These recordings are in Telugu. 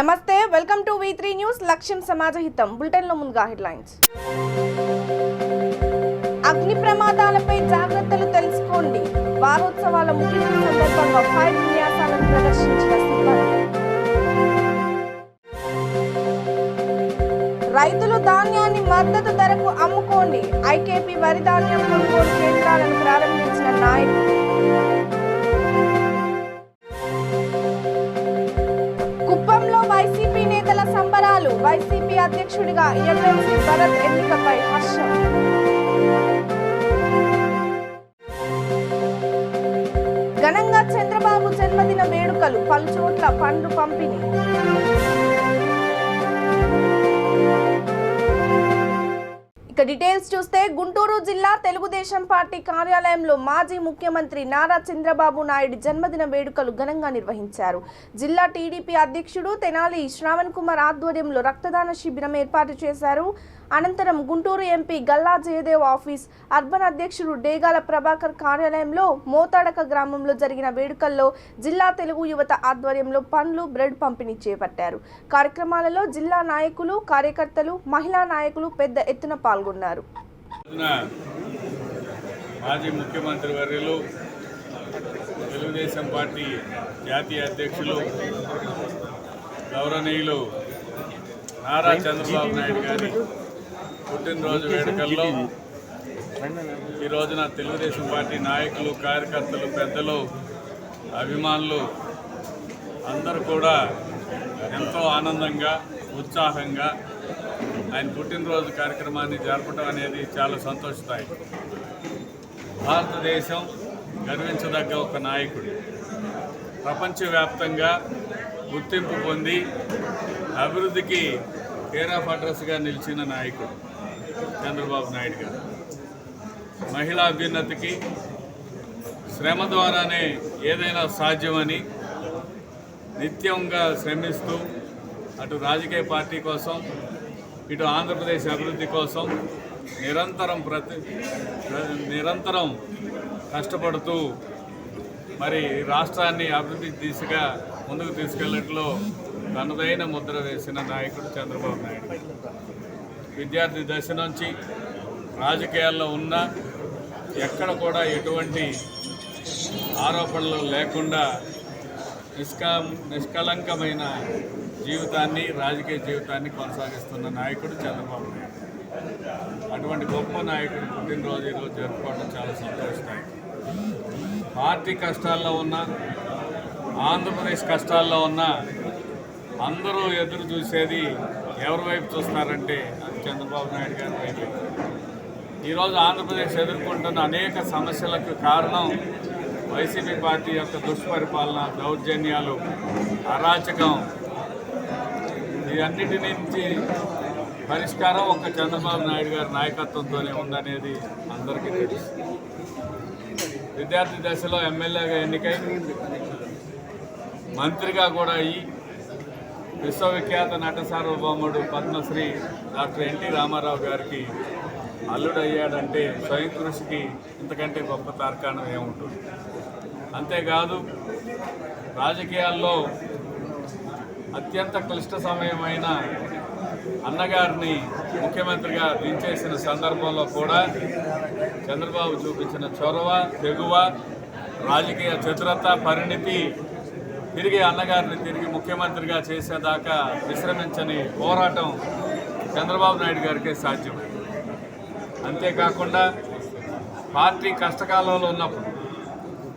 నమస్తే, వెల్కమ్ టు V3 న్యూస్. లక్ష్యం సమాజహితం. బులెటిన్లో ముందుగా హెడ్లైన్స్. అగ్ని ప్రమాదాలపై జాగ్రత్తలు తెలుసుకోండి. వారోత్సవాల ముగింపు సందర్భంగా ఫైర్ విన్యాసాలను ప్రదర్శించిన సిబ్బంది. రైతులు ధాన్యాన్ని మద్దతు ధరకు అమ్ముకోండి. ఐకేపీ వరి ధాన్యం కొనుగోలు కేంద్రాలను ప్రారంభించిన నాయకులు. కుప్పంలో వైసీపీ నేతల సంబరాలు. వైసీపీ అధ్యక్షుడిగా ఎమ్మెల్సీ భరత్ ఎన్నికపై హర్షం. ఘనంగా చంద్రబాబు జన్మదిన వేడుకలు. పలుచోట్ల పండ్లు పంపిణీ. ఇక డీటెయిల్స్ చూస్తే, గుంటూరు జిల్లా తెలుగుదేశం పార్టీ కార్యాలయంలో మాజీ ముఖ్యమంత్రి నారా చంద్రబాబు నాయుడు జన్మదిన వేడుకలు ఘనంగా నిర్వహించారు. జిల్లా టీడీపీ అధ్యక్షుడు తెనాలి శ్రావణ్ కుమార్ ఆధ్వర్యంలో రక్తదాన శిబిరం ఏర్పాటు చేశారు. అనంతరం Guntur MP Galla Jayadev office, urban అధ్యక్షుడు డేగాల ప్రభాకర్ కార్యాలయంలో మోతాడక గ్రామంలో జరిగిన వేడుకల్లో జిల్లా తెలుగు యువత ఆధ్వర్యంలో పండ్లు, బ్రెడ్ పంపిణీ చేపట్టారు. కార్యక్రమాలలో జిల్లా నాయకులు, కార్యకర్తలు, మహిళా నాయకులు పెద్ద ఎత్తున పాల్గొన్నారు. మాజీ ముఖ్యమంత్రి వర్యులు, తెలుగుదేశం పార్టీ జాతీయ అధ్యక్షులు, గౌరవనీయులు నారా చంద్రబాబు నాయుడు గారి పుట్టినరోజు వేడుకల్లో ఈ రోజున తెలుగుదేశం పార్టీ నాయకులు, కార్యకర్తలు, పెద్దలు, అభిమానులు అందరూ కూడా ఎంతో ఆనందంగా, ఉత్సాహంగా ఆయన పుట్టినరోజు కార్యక్రమాన్ని జరపడం అనేది చాలా సంతోషదాయకం. భారతదేశం గర్వించదగ్గ ఒక నాయకుడు, ప్రపంచవ్యాప్తంగా గుర్తింపు పొంది అభివృద్ధికి కేర్ ఆఫ్ అడ్రస్గా నిలిచిన నాయకుడు చంద్రబాబు నాయుడు గారు. మహిళా అభ్యున్నతికి శ్రమ ద్వారానే ఏదైనా సాధ్యమని నిత్యంగా శ్రమిస్తూ అటు రాజకీయ పార్టీ కోసం, ఇటు ఆంధ్రప్రదేశ్ అభివృద్ధి కోసం నిరంతరం కష్టపడుతూ మరి రాష్ట్రాన్ని అభివృద్ధి దిశగా ముందుకు తీసుకెళ్లట్లో తనదైన ముద్ర వేసిన నాయకుడు చంద్రబాబు నాయుడు. విద్యార్థి దశ నుంచి రాజకీయాల్లో ఉన్న ఎక్కడ కూడా ఎటువంటి ఆరోపణలు లేకుండా నిష్కలంకమైన జీవితాన్ని, రాజకీయ జీవితాన్ని కొనసాగిస్తున్న నాయకుడు చంద్రబాబు నాయుడు. అటువంటి గొప్ప నాయకుడు పుట్టినరోజు ఈరోజు జరుపుకోవడం చాలా సంతోషదాయకం. పార్టీ కష్టాల్లో ఉన్న, ఆంధ్రప్రదేశ్ కష్టాల్లో ఉన్న అందరూ ఎదురు చూసేది ఎవరి వైపు చూస్తారంటే అది చంద్రబాబు నాయుడు గారి వైపు. ఈరోజు ఆంధ్రప్రదేశ్ ఎదుర్కొంటున్న అనేక సమస్యలకు కారణం వైసీపీ పార్టీ యొక్క దుష్పరిపాలన, దౌర్జన్యాలు, అరాచకం. ఇవన్నిటి నుంచి పరిష్కారం ఒక చంద్రబాబు నాయుడు గారి నాయకత్వంతోనే ఉందనేది అందరికీ తెలుసు. విద్యార్థి దశలో ఎమ్మెల్యేగా ఎన్నికై మంత్రిగా కూడా అయ్యి విశ్వవిఖ్యాత నట సార్వభౌముడు పద్మశ్రీ డాక్టర్ ఎన్టీ రామారావు గారికి అల్లుడయ్యాడంటే స్వయం కృషికి ఇంతకంటే గొప్ప తార్కాణం ఏముంటుంది. అంతేకాదు, రాజకీయాల్లో అత్యంత క్లిష్ట సమయమైన అన్నగారిని ముఖ్యమంత్రిగా దించేసిన సందర్భంలో కూడా చంద్రబాబు చూపించిన చొరవ, తెగువ, రాజకీయ చతురత, పరిణితి తిరిగి అన్నగారిని తిరిగి ముఖ్యమంత్రిగా చేసేదాకా విశ్రమించని పోరాటం చంద్రబాబు నాయుడు గారికే సాధ్యం. అంతేకాకుండా పార్టీ కష్టకాలంలో ఉన్నప్పుడు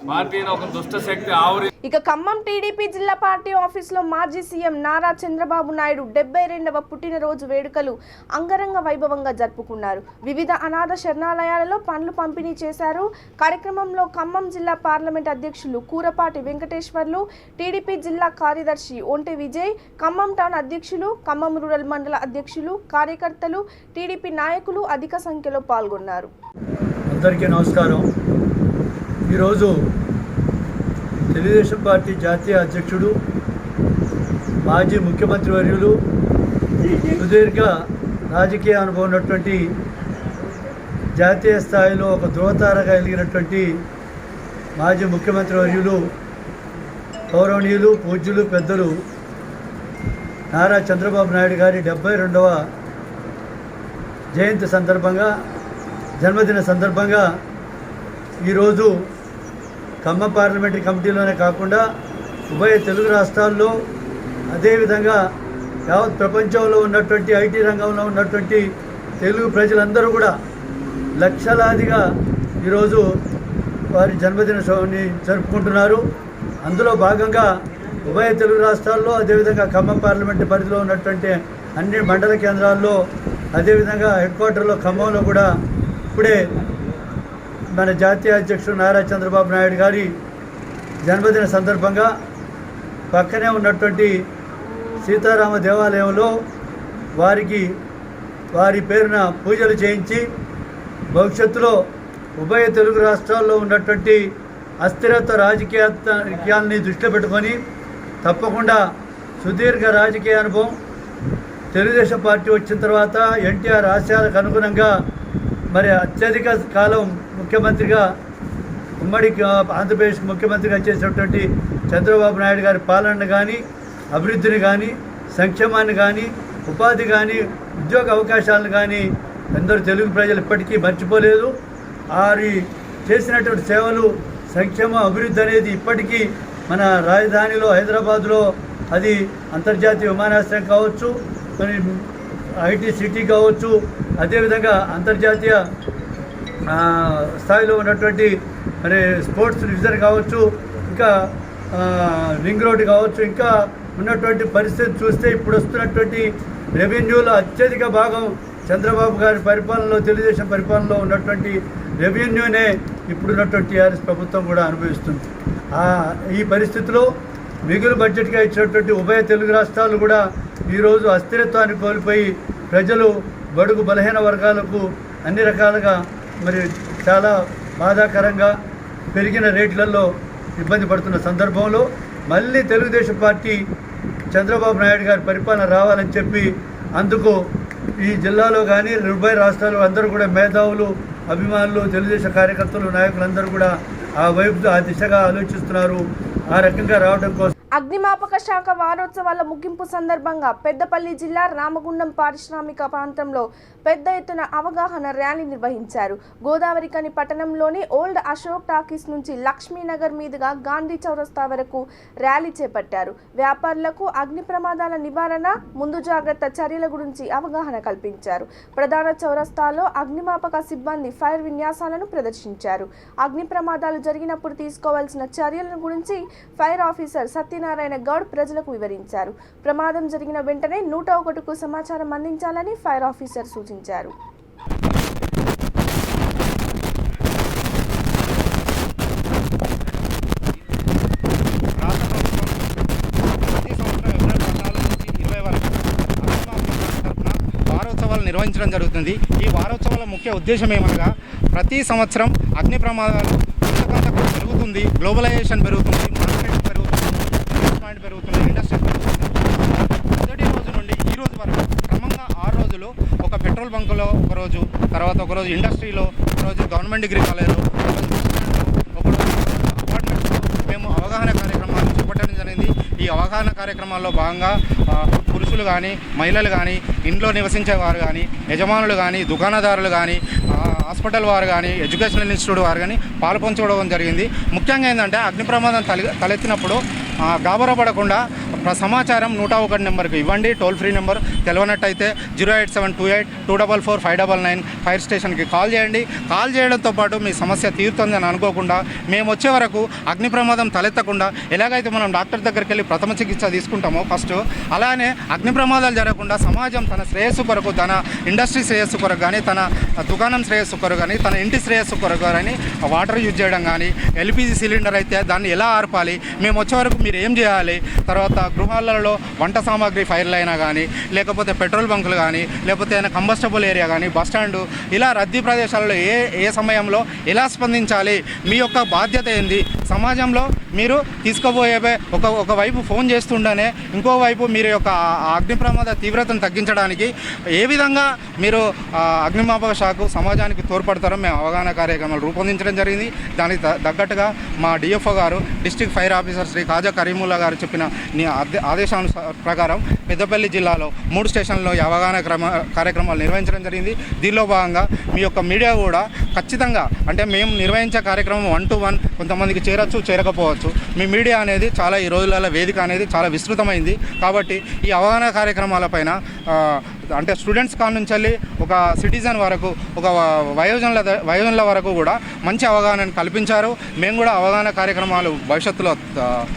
పార్టీని ఒక దుష్టశక్తి ఆవరి. ఇక ఖమ్మం టీడీపీ జిల్లా పార్టీ ఆఫీసులో మాజీ సీఎం నారా చంద్రబాబు నాయుడు 72వ పుట్టినరోజు వేడుకలు అంగరంగ వైభవంగా జరుపుకున్నారు. వివిధ అనాథ శరణాలయాలలో పండ్లు పంపిణీ చేశారు. కార్యక్రమంలో ఖమ్మం జిల్లా పార్లమెంట్ అధ్యక్షులు కూరపాటి వెంకటేశ్వర్లు, టీడీపీ జిల్లా కార్యదర్శి ఒంటె విజయ్, ఖమ్మం టౌన్ అధ్యక్షులు, ఖమ్మం రూరల్ మండల అధ్యక్షులు, కార్యకర్తలు, టీడీపీ నాయకులు అధిక సంఖ్యలో పాల్గొన్నారు. అందరికీ నమస్కారం. ఈరోజు తెలుగుదేశం పార్టీ జాతీయ అధ్యక్షుడు, మాజీ ముఖ్యమంత్రి వర్యులు, సుదీర్ఘ రాజకీయ అనుభవం ఉన్నటువంటి, జాతీయ స్థాయిలో ఒక ధృవతారగా ఎదిగినటువంటి మాజీ ముఖ్యమంత్రి వర్యులు, గౌరవనీయులు, పూజ్యులు, పెద్దలు నారా చంద్రబాబు నాయుడు గారి 72వ జయంతి సందర్భంగా, జన్మదిన సందర్భంగా ఈరోజు ఖమ్మం పార్లమెంటరీ కమిటీలోనే కాకుండా ఉభయ తెలుగు రాష్ట్రాల్లో, అదేవిధంగా యావత్ ప్రపంచంలో ఉన్నటువంటి ఐటీ రంగంలో ఉన్నటువంటి తెలుగు ప్రజలందరూ కూడా లక్షలాదిగా ఈరోజు వారి జన్మదినాన్ని జరుపుకుంటున్నారు. అందులో భాగంగా ఉభయ తెలుగు రాష్ట్రాల్లో, అదేవిధంగా ఖమ్మం పార్లమెంటు పరిధిలో ఉన్నటువంటి అన్ని మండల కేంద్రాల్లో, అదేవిధంగా హెడ్ క్వార్టర్లో ఖమ్మంలో కూడా ఇప్పుడే మన జాతీయ అధ్యక్షుడు నారా చంద్రబాబు నాయుడు గారి జన్మదిన సందర్భంగా పక్కనే ఉన్నటువంటి సీతారామ దేవాలయంలో వారి పేరున పూజలు చేయించి భవిష్యత్తులో ఉభయ తెలుగు రాష్ట్రాల్లో ఉన్నటువంటి అస్థిరత్వ రాజకీయాన్ని దృష్టిలో పెట్టుకొని తప్పకుండా సుదీర్ఘ రాజకీయ అనుభవం, తెలుగుదేశం పార్టీ వచ్చిన తర్వాత ఎన్టీఆర్ ఆశయాలకు అనుగుణంగా మరి అత్యధిక కాలం ముఖ్యమంత్రిగా, ఉమ్మడి ఆంధ్రప్రదేశ్ ముఖ్యమంత్రిగా చేసినటువంటి చంద్రబాబు నాయుడు గారి పాలన కానీ, అభివృద్ధిని కానీ, సంక్షేమాన్ని కానీ, ఉపాధి కానీ, ఉద్యోగ అవకాశాలను కానీ అందరూ తెలుగు ప్రజలు ఇప్పటికీ మర్చిపోలేదు. వారి చేసినటువంటి సేవలు, సంక్షేమ అభివృద్ధి అనేది ఇప్పటికీ మన రాజధానిలో హైదరాబాద్లో అది అంతర్జాతీయ విమానాశ్రయం కావచ్చు, మరి ఐటీ సిటీ కావచ్చు, అదేవిధంగా అంతర్జాతీయ స్థాయిలో ఉన్నటువంటి మరి స్పోర్ట్స్ డివిజన్ కావచ్చు, ఇంకా రింగ్ రోడ్డు కావచ్చు, ఇంకా ఉన్నటువంటి పరిస్థితి చూస్తే ఇప్పుడు వస్తున్నటువంటి రెవెన్యూలో అత్యధిక భాగం చంద్రబాబు గారి పరిపాలనలో, తెలుగుదేశం పరిపాలనలో ఉన్నటువంటి రెవెన్యూనే ఇప్పుడున్నటువంటి టీఆర్ఎస్ ప్రభుత్వం కూడా అనుభవిస్తుంది. ఈ పరిస్థితిలో మిగులు బడ్జెట్గా ఇచ్చినటువంటి ఉభయ తెలుగు రాష్ట్రాలు కూడా ఈరోజు అస్థిరత్వాన్ని కోల్పోయి ప్రజలు, బడుగు బలహీన వర్గాలకు అన్ని రకాలుగా మరి చాలా బాధాకరంగా పెరిగిన రేట్లలో ఇబ్బంది పడుతున్న సందర్భంలో మళ్ళీ తెలుగుదేశం పార్టీ చంద్రబాబు నాయుడు గారి పరిపాలన రావాలని చెప్పి అందుకు ఈ జిల్లాలో కానీ ఉభయ రాష్ట్రాలు అందరూ కూడా మేధావులు, అభిమానులు, తెలుగుదేశం కార్యకర్తలు, నాయకులందరూ కూడా ఆ దిశగా ఆలోచిస్తున్నారు. ఆ రకంగా రావడం కోసం అగ్నిమాపక శాఖ వారోత్సవాల ముగింపు సందర్భంగా పెద్దపల్లి జిల్లా రామగుండం పారిశ్రామిక ప్రాంతంలో పెద్ద ఎత్తున అవగాహన ర్యాలీ నిర్వహించారు. గోదావరికని పట్టణంలోని ఓల్డ్ అశోక్ టాకీస్ నుంచి లక్ష్మీనగర్ మీదుగా గాంధీ చౌరస్తా వరకు ర్యాలీ చేపట్టారు. వ్యాపారులకు అగ్ని ప్రమాదాల నివారణ, ముందు జాగ్రత్త చర్యల గురించి అవగాహన కల్పించారు. ప్రధాన చౌరస్తాలో అగ్నిమాపక సిబ్బంది ఫైర్ విన్యాసాలను ప్రదర్శించారు. అగ్ని ప్రమాదాలు జరిగినప్పుడు తీసుకోవాల్సిన చర్యల గురించి ఫైర్ ఆఫీసర్ సత్యనారాయణ గౌడ్ ప్రజలకు వివరించారు. ప్రమాదం జరిగిన వెంటనే 101కు సమాచారం అందించాలని ఫైర్ ఆఫీసర్ సూచించారు. నిర్వహించడం జరుగుతుంది. ఈ వారోత్సవాల ముఖ్య ఉద్దేశం ఏమనగా ప్రతి సంవత్సరం అగ్ని ప్రమాదాలు కొంతకంతకు పెరుగుతుంది, గ్లోబలైజేషన్ పెరుగుతుంది, మార్కెట్ పెరుగుతుంది, ఇన్వెస్ట్మెంట్ పెరుగుతుంది, ఇండస్ట్రీ పెరుగుతుంది. మొదటి రోజు నుండి ఈ రోజు వరకు క్రమంగా 6 రోజులు ఒక పెట్రోల్ బంకులో ఒకరోజు, తర్వాత ఒకరోజు ఇండస్ట్రీలో, ఒకరోజు గవర్నమెంట్ డిగ్రీ కాలేజ్లో, ఒకరోజు అపార్ట్మెంట్స్లో మేము అవగాహన కార్యక్రమాలు చేపట్టడం జరిగింది. ఈ అవగాహన కార్యక్రమాల్లో భాగంగా పురుషులు కానీ, మహిళలు కానీ, ఇంట్లో నివసించే వారు కానీ, యజమానులు కానీ, దుకాణదారులు కానీ, హాస్పిటల్ వారు కానీ, ఎడ్యుకేషనల్ ఇన్స్టిట్యూట్ వారు కానీ పాల్పంచుకోవడం జరిగింది. ముఖ్యంగా ఏంటంటే అగ్ని ప్రమాదం తలెత్తినప్పుడు గాబరపడకుండా సమాచారం 101 నెంబర్కి ఇవ్వండి. టోల్ ఫ్రీ నెంబర్ తెలియనట్టయితే 08728244599 ఫైర్ స్టేషన్కి కాల్ చేయండి. కాల్ చేయడంతో పాటు మీ సమస్య తీరుతుందని అనుకోకుండా మేము వచ్చే వరకు అగ్ని ప్రమాదం తలెత్తకుండా ఎలాగైతే మనం డాక్టర్ దగ్గరికి వెళ్ళి ప్రథమ చికిత్స తీసుకుంటామో ఫస్ట్, అలానే అగ్ని ప్రమాదాలు జరగకుండా సమాజం తన శ్రేయస్సు కొరకు, తన ఇండస్ట్రీ శ్రేయస్సు కొరకు కానీ, తన దుకాణం శ్రేయస్సు కొరకు కానీ, తన ఇంటి శ్రేయస్సు కొరకు కానీ వాటర్ యూజ్ చేయడం కానీ, ఎల్పిజి సిలిండర్ అయితే దాన్ని ఎలా ఆర్పాలి, మేము వచ్చే వరకు మీరు ఏం చేయాలి, తర్వాత గృహాలలో వంట సామాగ్రి ఫైర్లు అయినా కానీ, లేకపోతే పెట్రోల్ బంకులు కానీ, లేకపోతే ఏదైనా కంబస్టబుల్ ఏరియా కానీ, బస్టాండు, ఇలా రద్దీ ప్రదేశాలలో ఏ సమయంలో ఎలా స్పందించాలి, మీ యొక్క బాధ్యత ఏంది, సమాజంలో మీరు తీసుకోబోయే ఒకవైపు ఫోన్ చేస్తుండనే ఇంకోవైపు మీరు యొక్క అగ్ని ప్రమాద తీవ్రతను తగ్గించడానికి ఏ విధంగా మీరు అగ్నిమాపక శాఖ సమాజానికి తోడ్పడతారో మేము అవగాహన కార్యక్రమాలు రూపొందించడం జరిగింది. దానికి తగ్గట్టుగా మా డిఎఫ్ఓ గారు డిస్ట్రిక్ట్ ఫైర్ ఆఫీసర్ శ్రీ కాజా కరీముల్లా గారు చెప్పిన ఆదేశానుసార ప్రకారం పెద్దపల్లి జిల్లాలో 3 స్టేషన్లలో అవగాహన కార్యక్రమాలు నిర్వహించడం జరిగింది. దీనిలో భాగంగా మీ యొక్క మీడియా కూడా ఖచ్చితంగా అంటే మేము నిర్వహించే కార్యక్రమం 1 to 1 కొంతమందికి చేరచ్చు చేరకపోవచ్చు. మీ మీడియా అనేది చాలా ఈ రోజులలో వేదిక అనేది చాలా విస్తృతమైంది. కాబట్టి ఈ అవగాహన కార్యక్రమాలపైన అంటే స్టూడెంట్స్ కాడ నుంచి వెళ్ళి ఒక సిటిజన్ వరకు ఒక వయోజనుల వరకు కూడా మంచి అవగాహనను కల్పించారు. మేము కూడా అవగాహన కార్యక్రమాలు భవిష్యత్తులో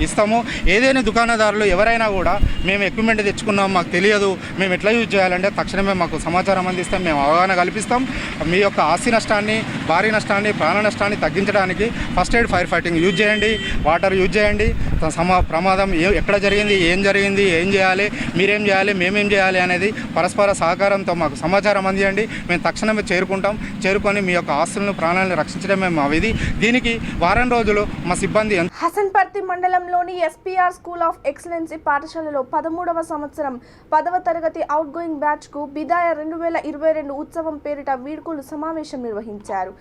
ఇస్తాము. ఏదైనా దుకాణదారులు ఎవరైనా కూడా మేము ఎక్విప్మెంట్ తెచ్చుకున్నాం మాకు తెలియదు మేము ఎట్లా యూజ్ చేయాలంటే తక్షణమే మాకు సమాచారం అందిస్తాం, మేము అవగాహన కల్పిస్తాం. మీ యొక్క ఆస్తి నష్టాన్ని, భారీ నష్టాన్ని, ప్రాణ నష్టాన్ని తగ్గించడానికి first aid fire fighting use చేయండి, వాటర్ యూజ్ చేయండి. ప్రమాదం ఎక్కడ జరిగింది, ఏం చేయాలి, మీరేం చేయాలి, మేమేం చేయాలి అనేది పరస్పర సహకారంతో మాకు సమాచారం అందించండి. మేము తక్షణమే చేరుకొని మీ యొక్క ఆస్తులను, ప్రాణాలను రక్షించడమే మా విధి. దీనికి వారం రోజులు మా సిబ్బంది హసన్పర్తి మండలంలోని ఎస్పీఆర్ స్కూల్ ఆఫ్ ఎక్సలెన్సీ పాఠశాలలో 13వ సంవత్సరం 10వ తరగతి అవుట్ గోయింగ్ బ్యాచ్కు బిదాయ 2022 ఉత్సవం పేరిట వీడ్కోలు సమావేశం నిర్వహించారు.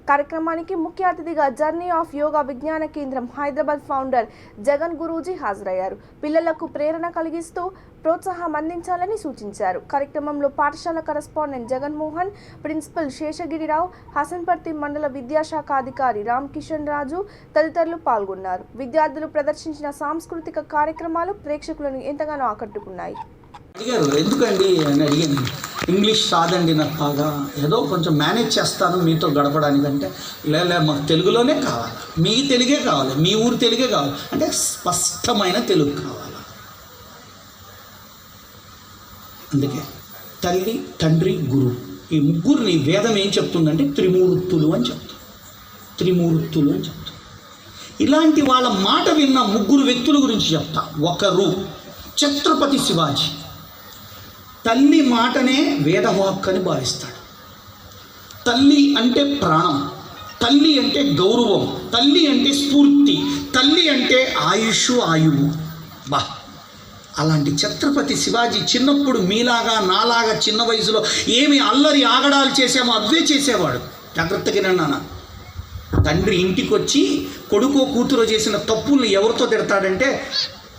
కార్యక్రమానికి ముఖ్య అతిథిగా జర్నీ ఆఫ్ యోగా విజ్ఞాన కేంద్రం హైదరాబాద్ ఫౌండర్ జగన్ గురూజీ హాజరయ్యారు. పిల్లలకు ప్రేరణ కలిగిస్తూ ప్రోత్సాహం అందించాలని సూచించారు. కార్యక్రమంలో పాఠశాల కరెస్పాండెంట్ జగన్మోహన్, ప్రిన్సిపల్ శేషగిరిరావు, హసన్పర్తి మండల విద్యాశాఖ అధికారి రామ్ కిషన్ రాజు తదితరులు పాల్గొన్నారు. విద్యార్థులు ప్రదర్శించిన సాంస్కృతిక కార్యక్రమాలు ప్రేక్షకులను ఎంతగానో ఆకట్టుకున్నాయి. అడిగారు ఎందుకండి అని అడిగాను. ఇంగ్లీష్ రాదండి నాకు బాగా, ఏదో కొంచెం మేనేజ్ చేస్తాను మీతో గడపడానికంటే. లే మాకు తెలుగులోనే కావాలి, మీ తెలుగే కావాలి, మీ ఊరు తెలుగే కావాలి, అంటే స్పష్టమైన తెలుగు కావాలి. అందుకే తల్లి, తండ్రి, గురువు ఈ ముగ్గురిని వేదం ఏం చెప్తుందంటే త్రిమూర్తులు అని చెప్తుంది. ఇలాంటి వాళ్ళ మాట విన్న ముగ్గురు వ్యక్తుల గురించి చెప్తా. ఒకరు ఛత్రపతి శివాజీ. తల్లి మాటనే వేదవాక్ అని భావిస్తాడు. తల్లి అంటే ప్రాణం, తల్లి అంటే గౌరవం, తల్లి అంటే స్ఫూర్తి, తల్లి అంటే ఆయువు. అలాంటి ఛత్రపతి శివాజీ చిన్నప్పుడు మీలాగా నాలాగా చిన్న వయసులో ఏమి అల్లరి ఆగడాలు చేసామో అవే చేసేవాడు. జాగ్రత్తగా నాన్న. తండ్రి ఇంటికి వచ్చి కొడుకో కూతురో చేసిన తప్పుల్ని ఎవరితో తిడతాడంటే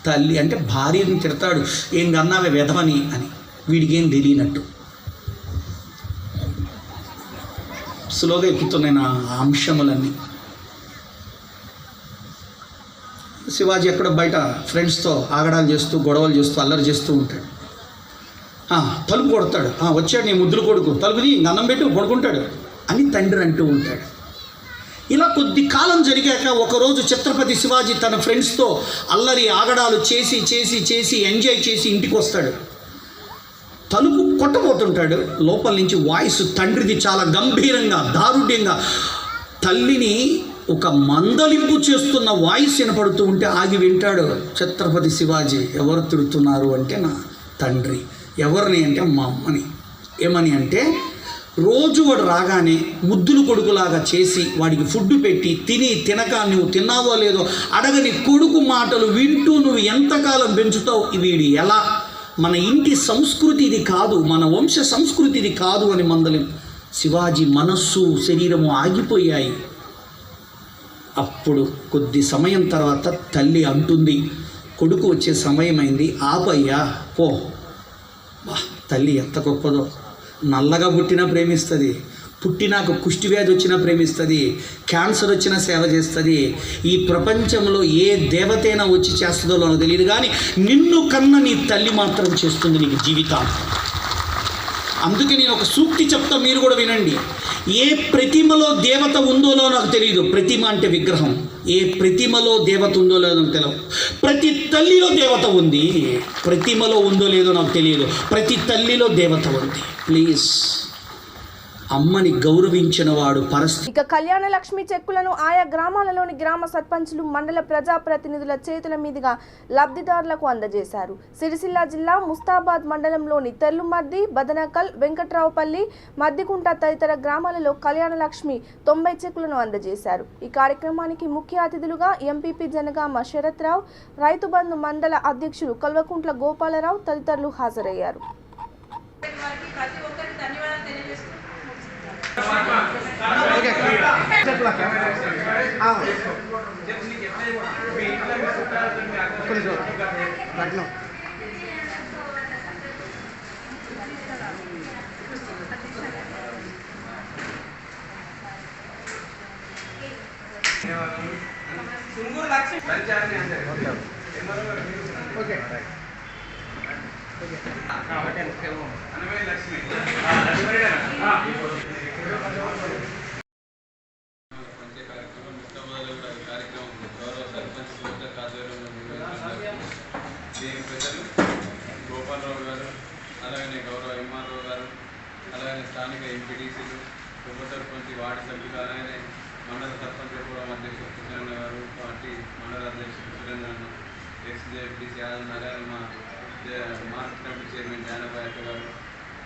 తల్లి అంటే భార్యని తిడతాడు. ఏం కన్నావే వెధవని అని. వీడికి ఏం తెలియనట్టు స్లోగా ఎక్కుతున్నాయి నా అంశములన్నీ. శివాజీ ఎక్కడ బయట ఫ్రెండ్స్తో ఆగడాలు చేస్తూ గొడవలు చేస్తూ అల్లరి చేస్తూ ఉంటాడు. తలుపు కొడతాడు. వచ్చాడు నీ ముద్దులు కొడుకు, తలుపుది అన్నం పెట్టి పడుకుంటాడు అని తండ్రి అంటూ ఉంటాడు. ఇలా కొద్ది కాలం జరిగాక ఒకరోజు ఛత్రపతి శివాజీ తన ఫ్రెండ్స్తో అల్లరి ఆగడాలు చేసి ఎంజాయ్ చేసి ఇంటికి వస్తాడు. తలుపు కొట్టబోతుంటాడు. లోపల నుంచి వాయిస్ తండ్రిది చాలా గంభీరంగా, దారుణ్యంగా, తల్లిని ఒక మందలింపు చేస్తున్న వాయిస్ వినపడుతూ ఉంటే ఆగి వింటాడు ఛత్రపతి శివాజీ. ఎవరు తిడుతున్నారు అంటే నా తండ్రి. ఎవరిని అంటే మా అమ్మని. ఏమని అంటే రోజు వాడు రాగానే ముద్దులు కొడుకులాగా చేసి వాడికి ఫుడ్ పెట్టి తినక నువ్వు తిన్నావో లేదో అడగని కొడుకు మాటలు వింటూ నువ్వు ఎంతకాలం పెంచుతావు, వీడి ఎలా, మన ఇంటి సంస్కృతి ఇది కాదు, మన వంశ సంస్కృతి ఇది కాదు అని మందలిం. శివాజీ మనస్సు శరీరము ఆగిపోయాయి. అప్పుడు కొద్ది సమయం తర్వాత తల్లి అంటుంది, కొడుకు వచ్చే సమయమైంది, ఆపయ్యా పో. తల్లి ఎంత గొప్పదో. నల్లగా పుట్టినా ప్రేమిస్తుంది, పుట్టినాక కుష్టి వ్యాధి వచ్చినా ప్రేమిస్తుంది, క్యాన్సర్ వచ్చినా సేవ చేస్తుంది. ఈ ప్రపంచంలో ఏ దేవతైనా వచ్చి చేస్తుందో నాకు తెలియదు, కానీ నిన్ను కన్న నీ తల్లి మాత్రం చేస్తుంది నీకు జీవితాంతం. అందుకే నేను ఒక సూక్తి చెప్తా, మీరు కూడా వినండి. ఏ ప్రతిమలో దేవత ఉందో నాకు తెలియదు, ప్రతిమ అంటే విగ్రహం. ఏ ప్రతిమలో దేవత ఉందో లేదో నాకు తెలియదు, ప్రతి తల్లిలో దేవత ఉంది. ప్రతిమలో ఉందో లేదో నాకు తెలియదు, ప్రతి తల్లిలో దేవత ఉంది. ప్లీజ్ అమ్మని గౌరవించిన వాడు ఇక కళ్యాణ లక్ష్మి చెక్కులను ఆయా గ్రామాలలోని గ్రామ సర్పంచులు మండల ప్రజాప్రతినిధుల చేతుల మీదుగా లబ్ధిదారులకు అందజేశారు. సిరిసిల్ల జిల్లా ముస్తాబాద్ మండలంలోని తెల్లుమద్ది, బదనకల్, వెంకట్రావుపల్లి, మద్దికుంట తదితర గ్రామాలలో కళ్యాణ లక్ష్మి 90 చెక్కులను అందజేశారు. ఈ కార్యక్రమానికి ముఖ్య అతిథులుగా ఎంపీపీ జనగామ శరత్ రావు, రైతు బంధు మండల అధ్యక్షులు కల్వకుంట్ల గోపాలరావు తదితరులు హాజరయ్యారు. పెద్దలు గోపాలరావు గారు, అలాగనే గౌరవ ఎంఆర్ఓ గారు, అలాగనే స్థానిక ఎంపీటీసీలు, ఉప సర్పంచ్, వార్డు సభ్యులు, అలాగనే మండల సర్పంచ్ కూడా అధ్యక్షుడు కృష్ణ గారు, పార్టీ మండల అధ్యక్షుడు సురేంద్ర అన్న, ఎక్స్జేపీటీసీ అలాగే మా మార్కెట్ కమిటీ చైర్మన్ జానబాయక్క గారు,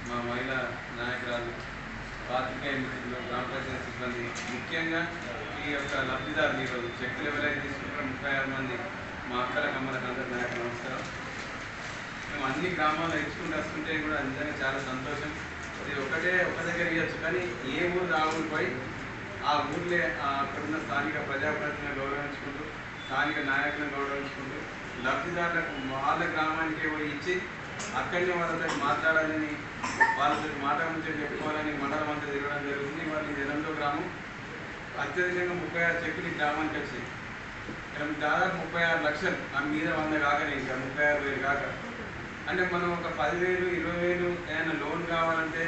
మా మహిళా నాయకురాలు, పాత్రికేయ మిత్రులు, గ్రామ పంచాయతీ సిబ్బంది, ముఖ్యంగా ఈ యొక్క లబ్ధిదారులు ఈరోజు చెక్కులు ఎవరైతే తీసుకుంటారో 36 మంది మా అక్కల కమ్మలకు అందరి నాయకులు నమస్కారం. మేము అన్ని గ్రామాల్లో ఇచ్చుకుంటూ వస్తుంటే కూడా నిజంగా చాలా సంతోషం. ఇది ఒక దగ్గర ఇవ్వచ్చు, కానీ ఏ ఊరు ఆ ఊరిపై ఆ ఊర్లే అక్కడున్న స్థానిక ప్రజాప్రతినిధులను గౌరవించుకుంటూ, స్థానిక నాయకులను గౌరవించుకుంటూ, లబ్ధిదారులకు వాళ్ళ గ్రామానికి పోయి ఇచ్చి అక్కడనే వాళ్ళతో మాట్లాడాలని, వాళ్ళతో మాట్లాడి చెప్పుకోవాలని మండలం అంతా తిరగడం జరుగుతుంది. వాళ్ళు 8వ గ్రామం అత్యధికంగా 36 చెక్కులు ఈ గ్రామానికి వచ్చాయి. దాదాపు 36 లక్షలు, ఆ మీద 100 కాకనే, ఇంకా 36,000 కాక. అంటే మనం ఒక 10,000, 20,000 ఏదైనా లోన్ కావాలంటే,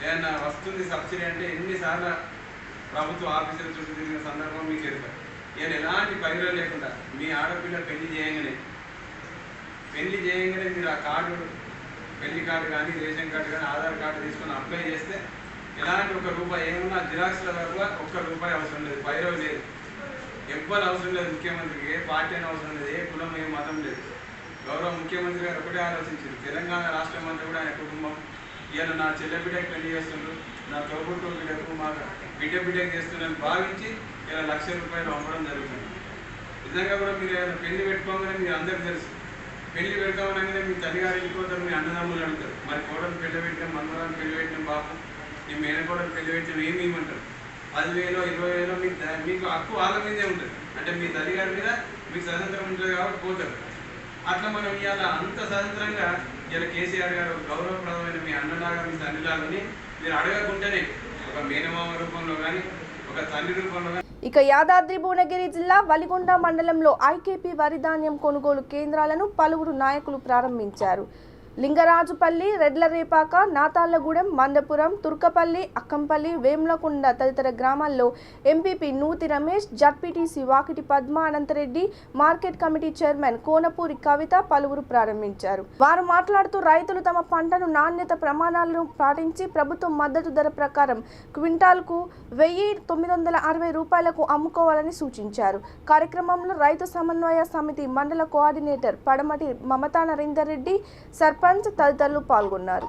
ఏదైనా వస్తుంది సబ్సిడీ అంటే ఎన్నిసార్లు ప్రభుత్వ ఆఫీసుల చుట్టూ తిరిగిన సందర్భం మీకు ఎదుగుతారు. ఈయన ఎలాంటి పైరు లేకుండా మీ ఆడపిల్ల పెళ్లి చేయగానే మీరు ఆ కార్డు, పెళ్లి కార్డు కానీ, రేషన్ కార్డు కానీ, ఆధార్ కార్డు తీసుకొని అప్లై చేస్తే ఎలాంటి ₹1 ఏమన్నా జిరాక్స్ల వరకు ₹1 అవసరం లేదు, పైరవ్ లేదు, ఎవ్వరు అవసరం లేదు. ముఖ్యమంత్రికి ఏ పార్టీ అని అవసరం లేదు, ఏ కులం, ఏ మతం లేదు. గౌరవ ముఖ్యమంత్రి గారు ఒకటే ఆలోచించారు, తెలంగాణ రాష్ట్రం అంతా కూడా ఆయన కుటుంబం. ఈయన నా చెల్లె బిడ్డకి పెళ్లి చేస్తుండ్రు, నా తోబుట్టు బిడ్డకు, మా బిడ్డకి చేస్తున్నారని భావించి ఇలా ₹1,00,000 అమ్మడం జరుగుతుంది. నిజంగా కూడా మీరు ఏదైనా పెళ్లి పెట్టుకోగానే మీరు అందరికీ తెలుసు, పెళ్లి పెడతామనగానే మీ తల్లిగారు వెళ్ళిపోతారు, మీ అన్నదమ్ములు అడుగుతారు, మరి కోడలు పెళ్లి పెట్టినాం, మనవరాలు పెళ్లి పెట్టినాం, బాపు మీ మేనకోడలు పెళ్లి పెట్టినాం, ఏమి ఇవ్వమంటారు? 10,000, 20,000 మీకు హక్కు వాళ్ళ మీదే ఉంటుంది. అంటే మీ తల్లిగారి మీద మీకు స్వతంత్రం ఉంటుంది కాబట్టి పోతారు. అట్లా మనం ఇవాళ అంత స్వతంత్రంగా ఇలా కేసీఆర్ గారు గౌరవప్రదమైన మీ అన్నలాగా, మీ తండ్రిలాగాని మీరు అడగకుండానే ఒక మేనమామ రూపంలో కానీ, ఒక తండ్రి రూపంలో కానీ. ఇక యాదాద్రి భువనగిరి జిల్లా వలిగొండ మండలంలో ఐకేపీ వరి ధాన్యం కొనుగోలు కేంద్రాలను పలువురు నాయకులు ప్రారంభించారు. లింగరాజుపల్లి, రెడ్లరేపాక, నాతాళ్లగూడెం, మందపురం, తుర్కపల్లి, అక్కంపల్లి, వేములకొండ తదితర గ్రామాల్లో MPP Nuthi Ramesh, ZPTC Vakiti Padma Ananthareddy, market committee chairman Konapuri Kavitha పలువురు ప్రారంభించారు. వారు మాట్లాడుతూ రైతులు తమ పంటను నాణ్యత ప్రమాణాలను పాటించి ప్రభుత్వ మద్దతు ధర ప్రకారం క్వింటాల్కు ₹1,960 అమ్ముకోవాలని సూచించారు. కార్యక్రమంలో రైతు సమన్వయ సమితి మండల కోఆర్డినేటర్ పడమటి మమతా నరేందర్ రెడ్డి, సర్పంచ్ తదితరులు పాల్గొన్నారు.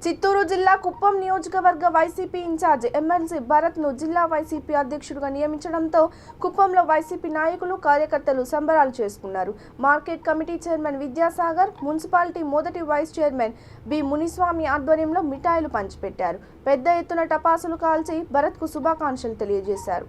చిత్తూరు జిల్లా కుప్పం నియోజకవర్గ వైసీపీ ఇన్ఛార్జ్ ఎమ్మెల్సీ భరత్ను జిల్లా వైసీపీ అధ్యక్షుడిగా నియమించడంతో కుప్పంలో వైసీపీ నాయకులు కార్యకర్తలు సంబరాలు చేసుకున్నారు. Market committee chairman Vidyasagar, municipality మొదటి వైస్ చైర్మన్ బి మునిస్వామి ఆధ్వర్యంలో మిఠాయిలు పంచిపెట్టారు. పెద్ద ఎత్తున టపాసులు కాల్చి భరత్కు శుభాకాంక్షలు తెలియజేశారు.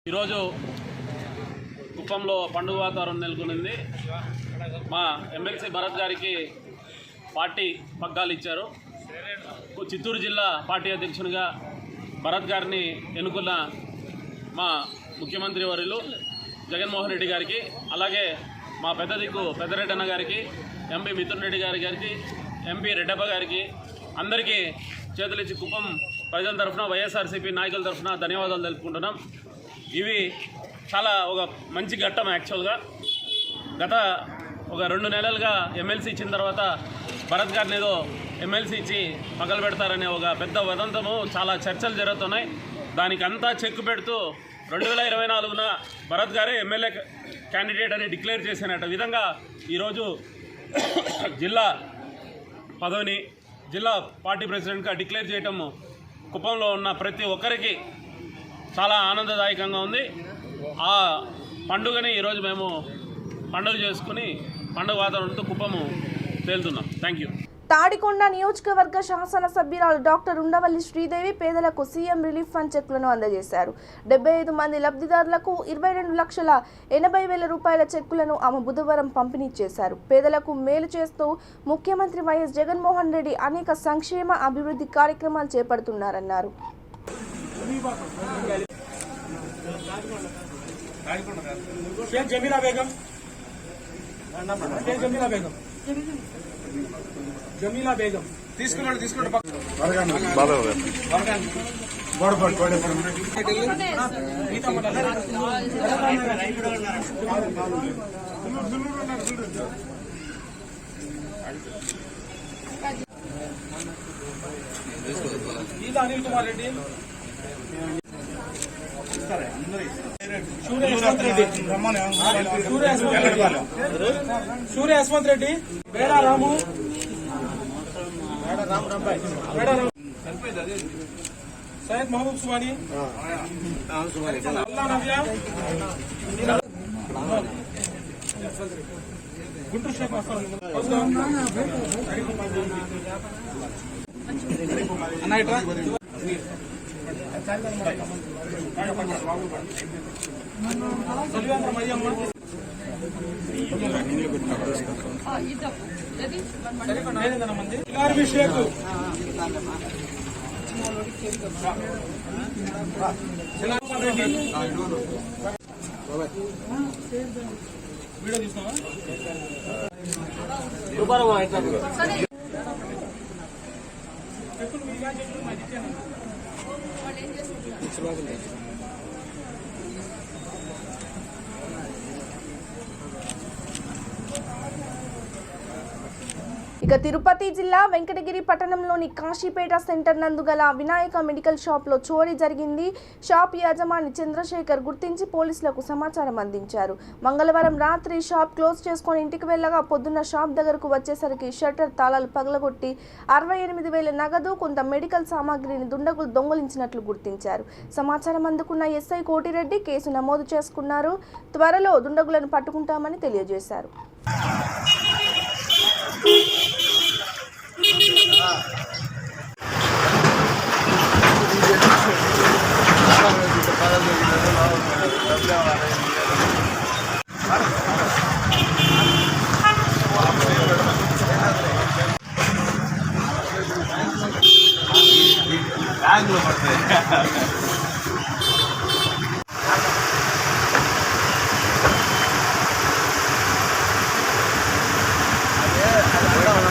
ఈరోజు కుప్పంలో పండుగ వాతావరణం నెలకొనింది. మా ఎమ్మెల్సీ భరత్ గారికి పార్టీ పగ్గాలు ఇచ్చారు. చిత్తూరు జిల్లా పార్టీ అధ్యక్షునిగా భరత్ గారిని ఎన్నుకున్న మా ముఖ్యమంత్రి వర్యులు జగన్మోహన్ రెడ్డి గారికి, అలాగే మా పెద్ద దిక్కు పెద్దరెడ్డన్న గారికి, ఎంపీ మిథున్ రెడ్డి గారికి, ఎంపీ రెడ్డప్ప గారికి అందరికీ చేతులిచ్చి కుప్పం ప్రజల తరఫున, వైఎస్ఆర్సీపీ నాయకుల తరఫున ధన్యవాదాలు తెలుపుకుంటున్నాం. ఇవి చాలా ఒక మంచి ఘట్టం. యాక్చువల్గా గత ఒక 2 నెలలుగా ఎమ్మెల్సీ ఇచ్చిన తర్వాత భరత్ గారిని ఏదో ఎమ్మెల్సీ ఇచ్చి పగలు పెడతారనే ఒక పెద్ద వదంతము, చాలా చర్చలు జరుగుతున్నాయి. దానికి అంతా చెక్ పెడుతూ 2024న భరత్ గారే ఎమ్మెల్యే క్యాండిడేట్ అని డిక్లేర్ చేసినట్టు విధంగా ఈరోజు జిల్లా పదవిని జిల్లా పార్టీ ప్రెసిడెంట్గా డిక్లేర్ చేయటం కుప్పంలో ఉన్న ప్రతి ఒక్కరికి చాలా ఆనందదాయకంగా ఉంది. ఆ పండుగని ఈరోజు మేము పండుగ చేసుకుని పండుగ వాతావరణంతో కుప్పము తేలుతున్నాం. Thank you. తాడికొండ నియోజకవర్గ శాసనసభ్యురాలు డాక్టర్ ఉండవల్లి శ్రీదేవి పేదలకు సీఎం రిలీఫ్ ఫండ్ చెక్కులను అందజేశారు. 75 మంది లబ్ధిదారులకు 22,80,000 రూపాయల చెక్కులను ఆమె బుధవారం పంపిణీ చేశారు. పేదలకు మేలు చేస్తూ ముఖ్యమంత్రి వైఎస్ జగన్మోహన్ రెడ్డి అనేక సంక్షేమ అభివృద్ధి కార్యక్రమాలు చేపడుతున్నారన్నారు. జమీలా బేగం తీసుకున్నాడు ఈద అనిల్ కుమార్ రెడ్డి, సూర్య యశ్వంత్ రెడ్డి, బేడా రాము, సయ్యద్ మహబూబ్ సుబానీ, అల్లా నవ్య, గుంటూరు షేక్ సలివేంద్ర మయ్యమ్మ, మంది అభిషేక్, వీడియో తీసుకోవా ఇక తిరుపతి జిల్లా వెంకటగిరి పట్టణంలోని కాశీపేట సెంటర్ నందు గల వినాయక మెడికల్ షాప్లో చోరీ జరిగింది. షాప్ యజమాని చంద్రశేఖర్ గుర్తించి పోలీసులకు సమాచారం అందించారు. మంగళవారం రాత్రి షాప్ క్లోజ్ చేసుకొని ఇంటికి వెళ్ళగా పొద్దున్న షాప్ దగ్గరకు వచ్చేసరికి షట్టర్ తాళాలు పగలగొట్టి 68,000 నగదు, కొంత మెడికల్ సామాగ్రిని దుండగులు దొంగిలించినట్లు గుర్తించారు. సమాచారం అందుకున్న ఎస్ఐ కోటిరెడ్డి కేసు నమోదు చేసుకున్నారు. త్వరలో దుండగులను పట్టుకుంటామని తెలియజేశారు.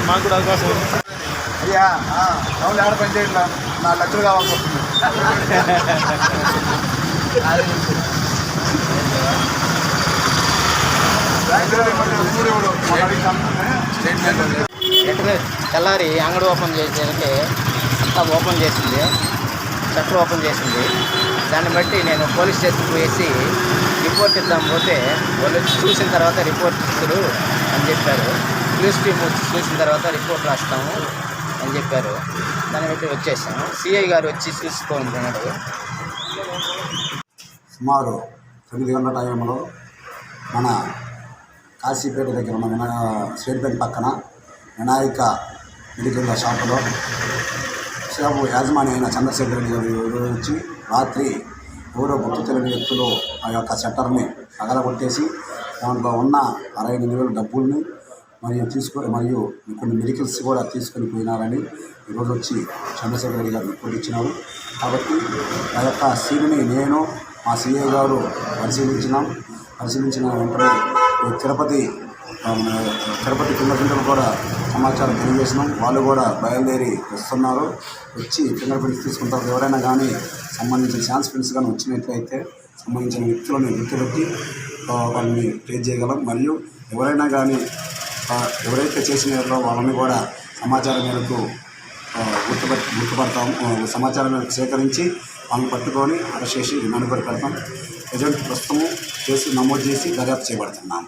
మాకు కూడా అవకాశం అయ్యా అవును ఆడ పని చేయట్లా 4 లక్షలు కావాల్సి వస్తుంది. తెల్లారి అంగడి ఓపెన్ చేసేందుకే అంతా ఓపెన్ చేసింది, షట్టర్ ఓపెన్ చేసింది. దాన్ని బట్టి నేను పోలీస్ స్టేషన్కి పోయేసి రిపోర్ట్ ఇద్దాం పోతే వాళ్ళు వచ్చి చూసిన తర్వాత రిపోర్ట్ ఇస్తారు అని చెప్పారు. న్యూస్ టీమ్ వచ్చి చూసిన తర్వాత రిపోర్ట్ రాస్తాము అని చెప్పారు. దాన్ని బట్టి వచ్చేసాము. సిఐ గారు వచ్చి చూసుకోమన్నాడు. సుమారు 9 గంటల టైంలో మన కాశీపేట దగ్గర ఉన్న స్టేట్ బ్యాంక్ పక్కన వినాయక మెడికల్ షాపులో షాపు యాజమాని అయిన చంద్రశేఖర్ రెడ్డి గారు వచ్చి రాత్రి ఎవరో గుర్తు తెలియని వ్యక్తులు ఆ యొక్క షట్టర్ని పగలగొట్టేసి దాంట్లో ఉన్న 68,000 డబ్బుల్ని మరియు కొన్ని మెడికల్స్ కూడా తీసుకొని పోయినారని ఈరోజు వచ్చి చంద్రశేఖర్ రెడ్డి గారు రిపోర్ట్ ఇచ్చినారు. కాబట్టి ఆ యొక్క సీన్ని నేను మా సిఐ గారు పరిశీలించిన వెంటనే తిరుపతి ఫింగర్ ప్రింట్లు కూడా సమాచారం తెలియజేసినాం. వాళ్ళు కూడా బయలుదేరి వస్తున్నారు. వచ్చి ఫింగర్ ప్రింట్స్ తీసుకుంటారు. ఎవరైనా కానీ సంబంధించిన ఛాన్స్ ప్రింట్స్ కానీ వచ్చినట్లయితే సంబంధించిన వ్యక్తులను గుర్తుపెట్టి వాళ్ళని ట్రేస్ చేయగలం. మరియు ఎవరైనా కానీ ఎవరైతే చేసినారో వాళ్ళని కూడా సమాచారం మేరకు గుర్తుపడతాం. సమాచారం మేరకు సేకరించి వాళ్ళని పట్టుకొని అరెస్ట్ చేసి రిమాండ్ కూడా పెడతాం. ప్రజెంట్ ప్రస్తుతము కేసు నమోదు చేసి దర్యాప్తు చేపడుతున్నాం.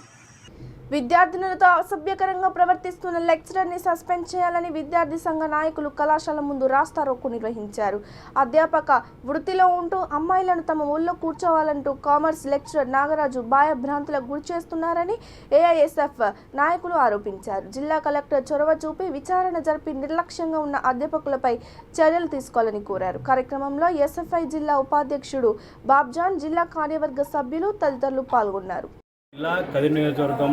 విద్యార్థినులతో అసభ్యకరంగా ప్రవర్తిస్తున్న లెక్చరర్ని సస్పెండ్ చేయాలని విద్యార్థి సంఘ నాయకులు కళాశాల ముందు రాస్తారోకో నిర్వహించారు. అధ్యాపక వృత్తిలో ఉంటూ అమ్మాయిలను తమ ఊళ్ళో కూర్చోవాలంటూ కామర్స్ లెక్చరర్ నాగరాజు భయభ్రాంతులకు గురి చేస్తున్నారని ఏఐఎస్ఎఫ్ నాయకులు ఆరోపించారు. జిల్లా కలెక్టర్ చొరవ చూపి విచారణ జరిపి నిర్లక్ష్యంగా ఉన్న అధ్యాపకులపై చర్యలు తీసుకోవాలని కోరారు. కార్యక్రమంలో ఎస్ఎఫ్ఐ జిల్లా ఉపాధ్యక్షుడు బాబ్జాన్, జిల్లా కార్యవర్గ సభ్యులు తదితరులు పాల్గొన్నారు. జిల్లా కదిరి నియోజకవర్గం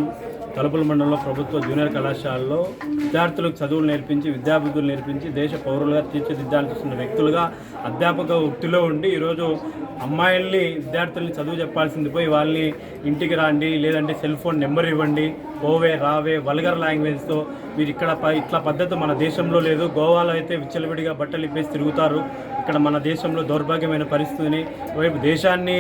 తలుపుల మండలంలో ప్రభుత్వ జూనియర్ కళాశాలలో విద్యార్థులకు చదువులు నేర్పించి విద్యాబుద్ధులు నేర్పించి దేశ పౌరులుగా తీర్చిదిద్దాలని చూస్తున్న వ్యక్తులుగా అధ్యాపక వృత్తిలో ఉండి ఈరోజు అమ్మాయిల్ని విద్యార్థుల్ని చదువు చెప్పాల్సింది పోయి వాళ్ళని ఇంటికి రాండి, లేదంటే సెల్ ఫోన్ నెంబర్ ఇవ్వండి, పోవే రావే వల్గర్ లాంగ్వేజ్తో మీరు ఇట్లా పద్ధతి మన దేశంలో లేదు. గోవాలో అయితే విచ్చలవిడిగా బట్టలు ఇప్పేసి తిరుగుతారు. ఇక్కడ మన దేశంలో దౌర్భాగ్యమైన పరిస్థితిని ఒకవైపు దేశాన్ని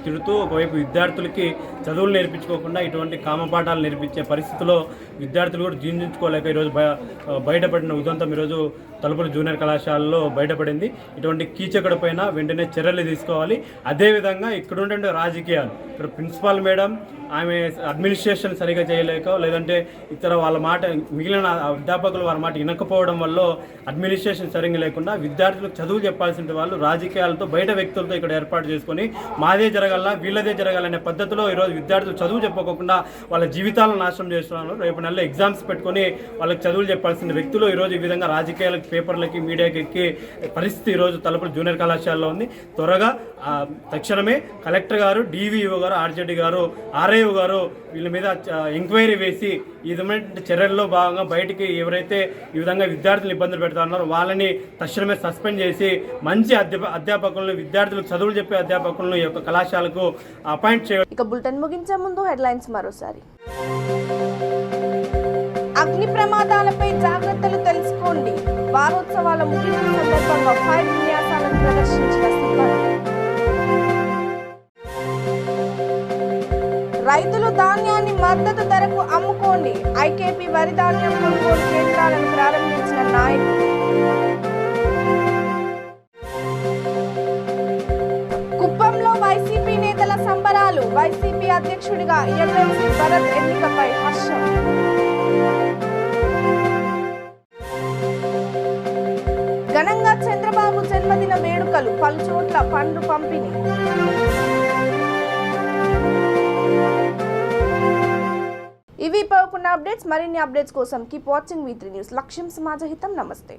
తిడుతూ ఒకవైపు విద్యార్థులకి చదువులు నేర్పించుకోకుండా ఇటువంటి కామపాఠాలు నేర్పించే పరిస్థితిలో విద్యార్థులు కూడా జీర్ణించుకోలేక ఈరోజు బయటపడిన ఉదంతం ఈరోజు తలుపుల జూనియర్ కళాశాలలో బయటపడింది. ఇటువంటి కీచకుడి పైన వెంటనే చర్యలు తీసుకోవాలి. అదేవిధంగా ఇక్కడ ఉండే రాజకీయాలు, ఇక్కడ ప్రిన్సిపాల్ మేడం ఆమె అడ్మినిస్ట్రేషన్ సరిగా చేయలేక, లేదంటే ఇతర వాళ్ళ మాట మిగిలిన అధ్యాపకులు వాళ్ళ మాట వినకపోవడం వల్ల అడ్మినిస్ట్రేషన్ సరిగ్గా లేకుండా విద్యార్థులకు చదువు చెప్పాల్సిన వాళ్ళు రాజకీయాలతో బయట వ్యక్తులతో ఇక్కడ ఏర్పాటు చేసుకొని మాదే జరగాల వీళ్ళదే జరగాలనే పద్ధతిలో ఈరోజు విద్యార్థులు చదువు చెప్పకుండా వాళ్ళ జీవితాలను నాశనం చేస్తున్నారు. రేపు నెలలో ఎగ్జామ్స్ పెట్టుకొని వాళ్ళకి చదువులు చెప్పాల్సిన వ్యక్తులు ఈరోజు ఈ విధంగా రాజకీయాలకు, పేపర్లకి, మీడియాకి ఎక్కే పరిస్థితి ఈరోజు తలుపుల జూనియర్ కళాశాలలో ఉంది. త్వరగా తక్షణమే కలెక్టర్ గారు, డివిఓ గారు, ఆర్జేడీ గారు, ఆర్ఐఓ గారు వీళ్ళ మీద ఎంక్వైరీ వేసి ఈ విధమైన చర్యల్లో భాగంగా బయటికి ఎవరైతే ఈ విధంగా విద్యార్థులు ఇబ్బందులు పెడతా ఉన్నారో వాళ్ళని తక్షణమే సస్పెండ్ చేసి మంచి అధ్యాపకులను, విద్యార్థులకు చదువులు చెప్పే అధ్యాపకులను ఈ యొక్క కళాశాలకు అపాయింట్ చేయాలి. ఇక బులెటిన్ ముగించే ముందు హెడ్లైన్స్ మరోసారి. అగ్ని ప్రమాదాలపై జాగ్రత్తలు తెలుసుకోండి. వారోత్సవాల ముగింపు సందర్భంగా ఫైర్ విన్యాసాలను ప్రదర్శించిన సిబ్బంది. రైతులు ధాన్యాన్ని మద్దతు ధర ధరకు అమ్ముకోండి. ఐకేపీ వరి ధాన్యం కొనుగోలు కేంద్రాలను ప్రారంభించిన నాయకులు. కుప్పంలో వైసీపీ నేతల సంబరాలు. వైసీపీ అధ్యక్షుడిగా ఎమ్మెల్సీ భరత్ ఎన్నికపై హర్షం. ఘనంగా చంద్రబాబు జన్మదిన వేడుకలు. పలు చోట్ల పండ్లు పంపిణీ. ఇవి ఇప్పుడు అప్డేట్స్. మరిన్ని అప్డేట్స్ కోసం కీప్ వాచింగ్ V3 న్యూస్. లక్ష్యం సమాజహితం. నమస్తే.